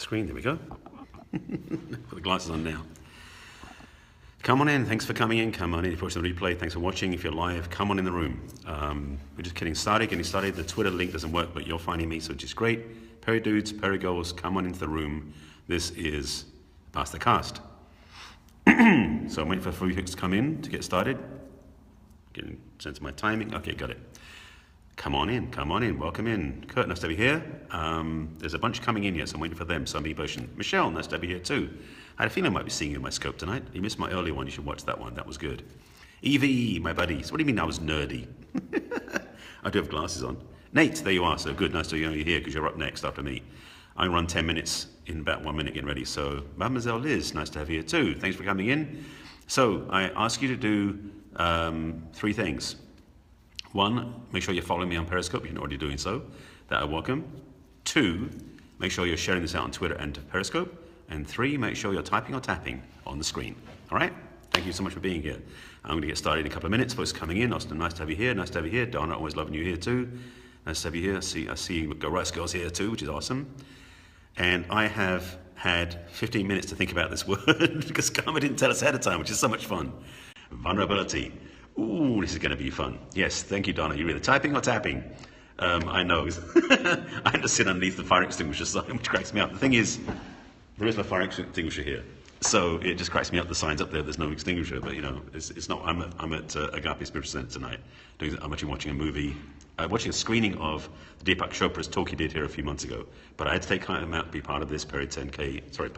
Screen, there we go. Put the glasses on now. Come on in, thanks for coming in. Come on in, if you're watching the replay, thanks for watching. If you're live, come on in the room. We're just getting started. The Twitter link doesn't work, but you're finding me, so which is great. Perry dudes, Perry girls, come on into the room. This is Past the Cast. So I'm waiting for a few folks to come in to get started. Getting a sense of my timing. Okay, got it. Come on in, welcome in. Kurt, nice to have you here. There's a bunch coming in yet, so I'm waiting for them, so I'm being patient. Michelle, nice to have you here too. I had a feeling I might be seeing you in my scope tonight. You missed my earlier one, you should watch that one, that was good. Evie, my buddies, what do you mean I was nerdy? I do have glasses on. Nate, there you are, so good, nice to know you're here because you're up next after me. I run 10 minutes in about 1 minute getting ready, so Mademoiselle Liz, nice to have you here too. Thanks for coming in. So I ask you to do 3 things. 1, make sure you're following me on Periscope if you're not already doing so. That I welcome. 2, make sure you're sharing this out on Twitter and Periscope. And 3, make sure you're typing or tapping on the screen. All right? Thank you so much for being here. I'm going to get started in a couple of minutes. Folks coming in. Austin, nice to have you here. Nice to have you here. Donna, always loving you here too. Nice to have you here. I see Rice Girls here too, which is awesome. And I have had 15 minutes to think about this word because Karma didn't tell us ahead of time, which is so much fun. Vulnerability. Ooh, this is going to be fun. Yes, thank you, Donna. You're either typing or tapping. I know. I had to sit underneath the fire extinguisher sign, which cracks me up. The thing is, there is no fire extinguisher here. So it just cracks me up. The sign's up there. There's no extinguisher. But, you know, it's not. I'm at Agape Spiritual Center tonight. I'm actually watching a movie. Watching a screening of the Deepak Chopra's talk he did here a few months ago. But I had to take time out to be part of this Perry 10K. Sorry,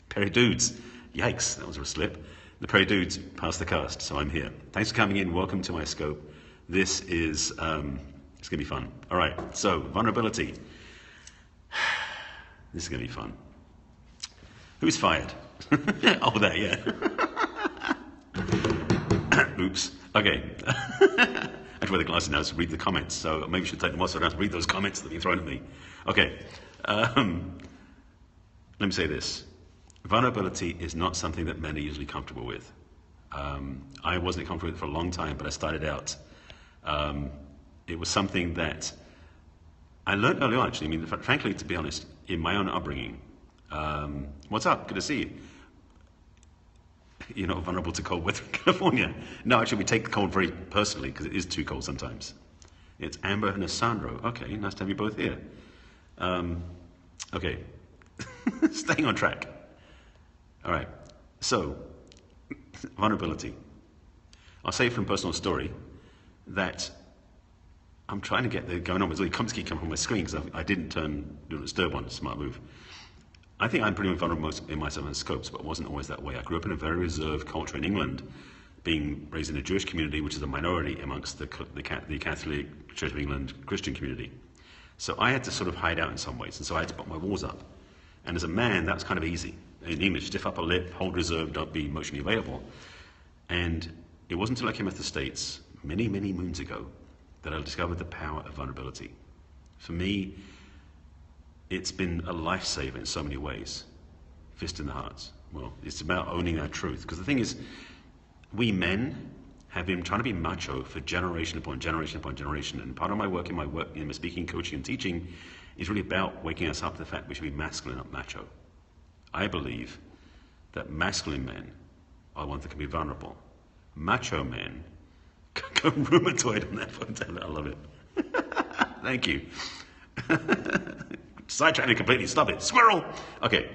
Perry Dudes. Yikes, that was a slip. The Perry Dudes Past the Cast, so I'm here. Thanks for coming in. Welcome to my scope. This is, it's going to be fun. All right, so vulnerability. This is going to be fun. Who's fired? Oh, there, yeah. Oops. Okay. I have to wear the glasses now to read the comments, so maybe I should take them off so I don't have to read those comments that have been thrown at me. Okay. Let me say this. Vulnerability is not something that men are usually comfortable with. I wasn't comfortable with it for a long time, but I started out. It was something that I learned early on, actually. I mean, frankly, to be honest, in my own upbringing. What's up? Good to see you. You're not vulnerable to cold weather in California. No, actually, we take the cold very personally because it is too cold sometimes. It's Amber and Asandro. Okay, nice to have you both here. Okay, staying on track. All right, so vulnerability. I'll say from personal story that I'm trying to get the going on with the comments keep coming from my screen because I didn't do a disturb one, smart move. I think I'm pretty much vulnerable in my seven scopes, but it wasn't always that way. I grew up in a very reserved culture in England, being raised in a Jewish community, which is a minority amongst the Catholic Church of England Christian community. So I had to sort of hide out in some ways, and so I had to put my walls up. And as a man, that was kind of easy. In English, stiff upper lip, hold reserve, don't be emotionally available. And it wasn't until I came to the States many, many moons ago that I discovered the power of vulnerability. For me, it's been a lifesaver in so many ways. Fist in the heart. Well, it's about owning our truth. Because the thing is, we men have been trying to be macho for generation upon generation upon generation. And part of my work in my speaking, coaching, and teaching is really about waking us up to the fact we should be masculine, not macho. I believe that masculine men are the ones that can be vulnerable. Macho men can go rheumatoid on that phone. I love it. Thank you. Sidetrack me completely. Stop it. Squirrel! Okay.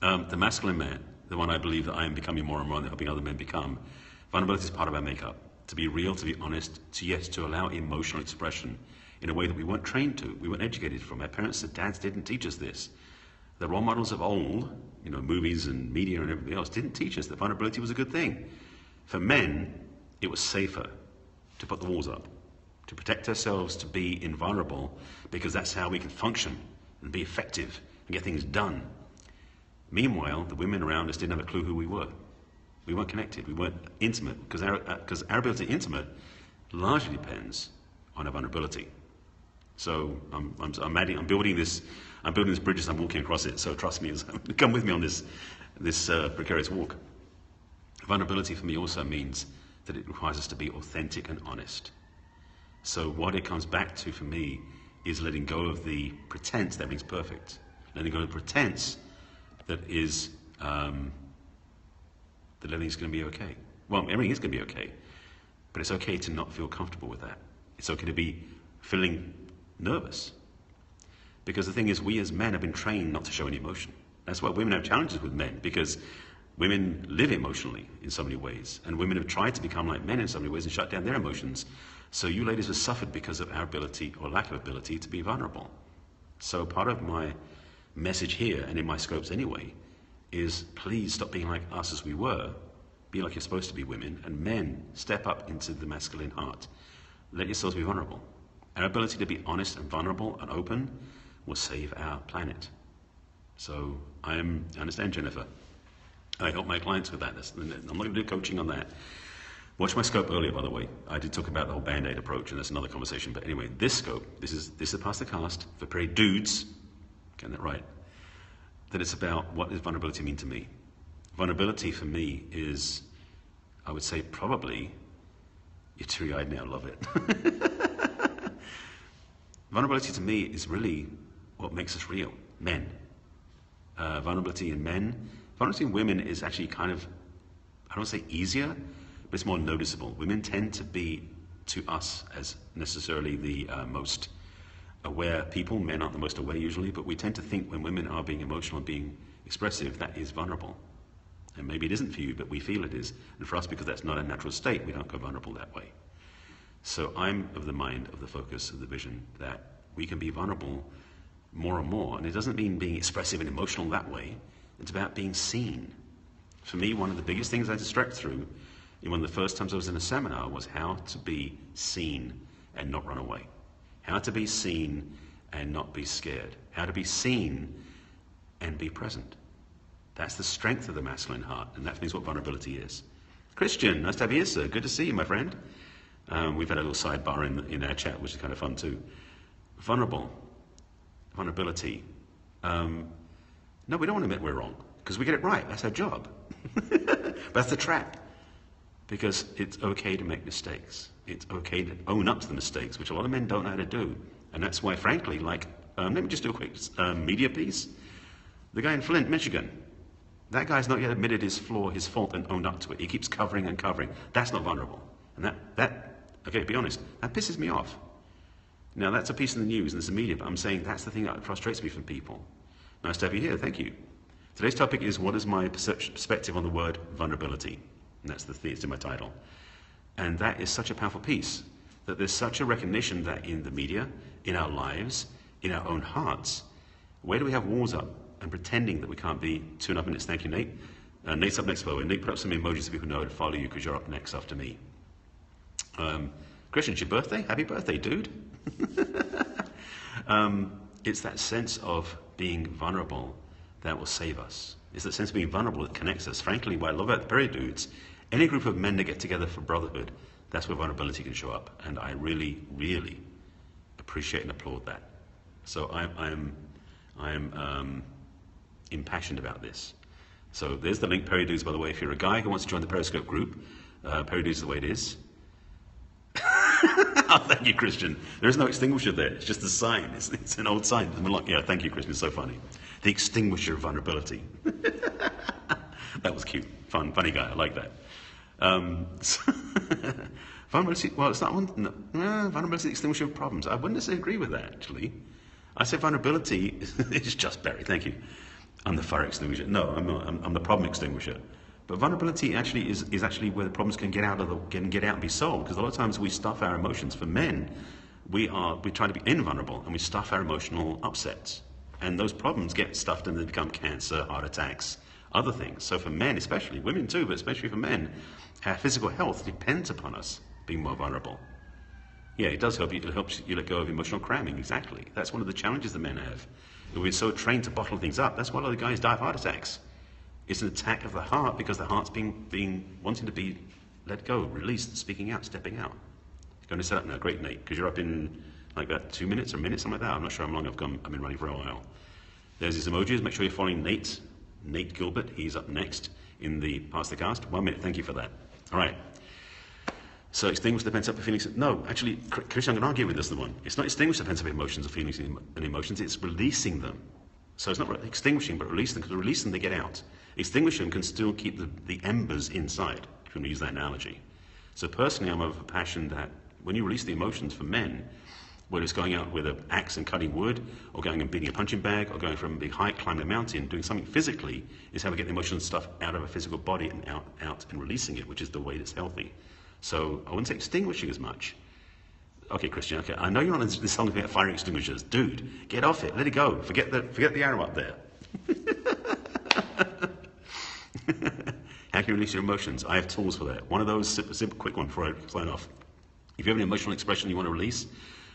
The masculine man, the one I believe that I am becoming more and more and helping other men become, vulnerability is part of our makeup. To be real, to be honest, to allow emotional expression in a way that we weren't trained to, we weren't educated from. Our parents and dads didn't teach us this. The role models of old, you know, movies and media and everything else, didn't teach us that vulnerability was a good thing. For men, it was safer to put the walls up, to protect ourselves, to be invulnerable, because that's how we can function and be effective and get things done. Meanwhile, the women around us didn't have a clue who we were. We weren't connected, we weren't intimate, because our ability to be intimate largely depends on our vulnerability. So I'm building this bridge as I'm walking across it. So trust me, come with me on this precarious walk. Vulnerability for me also means that it requires us to be authentic and honest. So what it comes back to for me is letting go of the pretense that everything's perfect. And then go to pretense that is that everything's going to be okay. Well, everything is going to be okay, but it's okay to not feel comfortable with that. It's okay to be feeling nervous. Because the thing is, we as men have been trained not to show any emotion. That's why women have challenges with men, because women live emotionally in so many ways, and women have tried to become like men in so many ways and shut down their emotions. So you ladies have suffered because of our ability, or lack of ability, to be vulnerable. So part of my message here, and in my scopes anyway, is please stop being like us as we were. Be like you're supposed to be, women, and men, step up into the masculine heart. Let yourselves be vulnerable. Our ability to be honest and vulnerable and open will save our planet. So I understand, Jennifer. I help my clients with that. I'm not going to do coaching on that. Watch my scope earlier, by the way. I did talk about the whole Band-Aid approach, and that's another conversation. But anyway, this scope, this is past the cast for pretty dudes, getting that right, that it's about what does vulnerability mean to me. Vulnerability for me is, I would say, probably, you're teary-eyed now, love it. Vulnerability to me is really what makes us real, men. Vulnerability in men, vulnerability in women is actually kind of, I don't want to say easier, but it's more noticeable. Women tend to be, to us, as necessarily the most aware people. Men aren't the most aware usually, but we tend to think when women are being emotional and being expressive, that is vulnerable. And maybe it isn't for you, but we feel it is. And for us, because that's not a natural state, we don't go vulnerable that way. So I'm of the mind, of the focus, of the vision, that we can be vulnerable more and more. And it doesn't mean being expressive and emotional that way. It's about being seen. For me, one of the biggest things I had to stretch through in one of the first times I was in a seminar was how to be seen and not run away. How to be seen and not be scared. How to be seen and be present. That's the strength of the masculine heart, and that means what vulnerability is. Christian, nice to have you here, sir. Good to see you, my friend. We've had a little sidebar in our chat, which is kind of fun too. Vulnerability. No, we don't want to admit we're wrong, because we get it right. That's our job. But that's the trap. Because it's okay to make mistakes. It's okay to own up to the mistakes, which a lot of men don't know how to do. And that's why, frankly, like, let me just do a quick media piece. The guy in Flint, Michigan, that guy's not yet admitted his flaw, his fault, and owned up to it. He keeps covering and covering. That's not vulnerable. And okay, be honest, that pisses me off. Now, that's a piece in the news and it's the media, but I'm saying that's the thing that frustrates me from people. Nice to have you here, thank you. Today's topic is, what is my perspective on the word vulnerability? And that's the thing, it's in my title. And that is such a powerful piece, that there's such a recognition that in the media, in our lives, in our own hearts, where do we have walls up and pretending that we can't be 2.5 minutes? Thank you, Nate. Nate's up next, by the way. Nate, put up some emojis so people know to follow you, because you're up next after me. Christian, it's your birthday? Happy birthday, dude. It's that sense of being vulnerable that will save us. It's that sense of being vulnerable that connects us. Frankly, what I love about the Prairie Dudes, any group of men that get together for brotherhood, that's where vulnerability can show up. And I really, really appreciate and applaud that. So I'm impassioned about this. So there's the link, Prairie Dudes, by the way. If you're a guy who wants to join the Periscope group, Prairie Dudes is the way it is. Oh, thank you, Christian. There is no extinguisher there. It's just a sign. It's an old sign. Yeah, thank you, Christian. It's so funny. The extinguisher of vulnerability. That was cute. Funny guy. I like that. Vulnerability, well, it's not one. No, vulnerability is the extinguisher of problems. I wouldn't necessarily agree with that, actually. I say vulnerability is just Barry. Thank you. I'm the fire extinguisher. No, I'm not. I'm the problem extinguisher. But vulnerability actually is actually where the problems can get out and be solved. Because a lot of times we stuff our emotions. For men, we try to be invulnerable, and we stuff our emotional upsets. And those problems get stuffed and they become cancer, heart attacks, other things. So for men especially, women too, but especially for men, our physical health depends upon us being more vulnerable. Yeah, it does help you. It helps you let go of emotional cramming, exactly. That's one of the challenges the men have. We're so trained to bottle things up. That's why a lot of the guys die of heart attacks. It's an attack of the heart, because the heart's wanting to be let go, released, speaking out, stepping out. Going to set up now, great, Nate, because you're up in like about 2 minutes or minutes, something like that. I'm not sure how long I've been running for a while. There's these emojis. Make sure you're following Nate Gilbert. He's up next in the Past the Cast. 1 minute. Thank you for that. All right. So extinguish the pent-up feelings. No, actually, Christian, I'm going to argue with this one. It's not extinguish the pent-up emotions or feelings and emotions. It's releasing them. So it's not really extinguishing, but release them, because release them, they get out. Extinguish them can still keep the embers inside, if you want to use that analogy. So personally, I'm of a passion that when you release the emotions for men, whether it's going out with an axe and cutting wood, or going and beating a punching bag, or going from a big height, climbing a mountain, doing something physically, is how we get the emotional stuff out of a physical body and out and releasing it, which is the way that's healthy. So I wouldn't say extinguishing as much. Okay, Christian, okay, I know you're on this song about fire extinguishers. Dude, get off it, let it go. Forget the arrow up there. How can you release your emotions? I have tools for that. One of those, simple quick one before I sign off. If you have an emotional expression you want to release,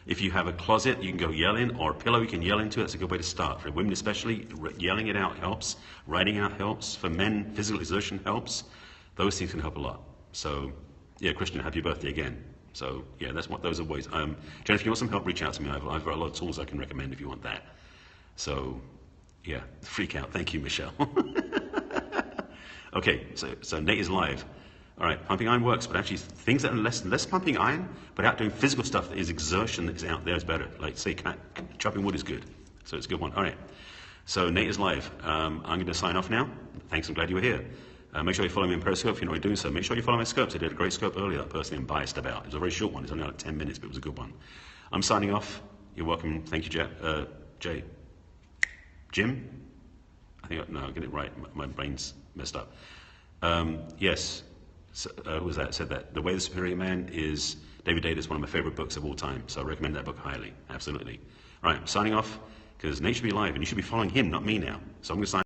if you have a closet you can go yell in, or a pillow you can yell into, that's a good way to start. For women especially, yelling it out helps. Writing out helps. For men, physical exertion helps. Those things can help a lot. So, yeah, Christian, happy birthday again. So, yeah, that's what those are ways. Jennifer, if you want some help, reach out to me. I've got a lot of tools I can recommend if you want that. So, yeah, freak out. Thank you, Michelle. Okay, so Nate is live. All right, pumping iron works, but actually things that are less pumping iron, but out doing physical stuff that is exertion that is out there is better. Like, say, chopping wood is good. So it's a good one. All right, so Nate is live. I'm going to sign off now. Thanks, I'm glad you were here. Make sure you follow me on Periscope if you're not already doing so. Make sure you follow my scopes. I did a great scope earlier that personally I'm biased about. It was a very short one. It's only like 10 minutes, but it was a good one. I'm signing off. You're welcome. Thank you, Jay. Jim? No, I get it right. My brain's messed up. Yes. So, who was that? Said that. The Way of the Superior Man is David Data's one of my favorite books of all time. So I recommend that book highly. Absolutely. All right, I'm signing off because Nate should be live and you should be following him, not me now. So I'm going to sign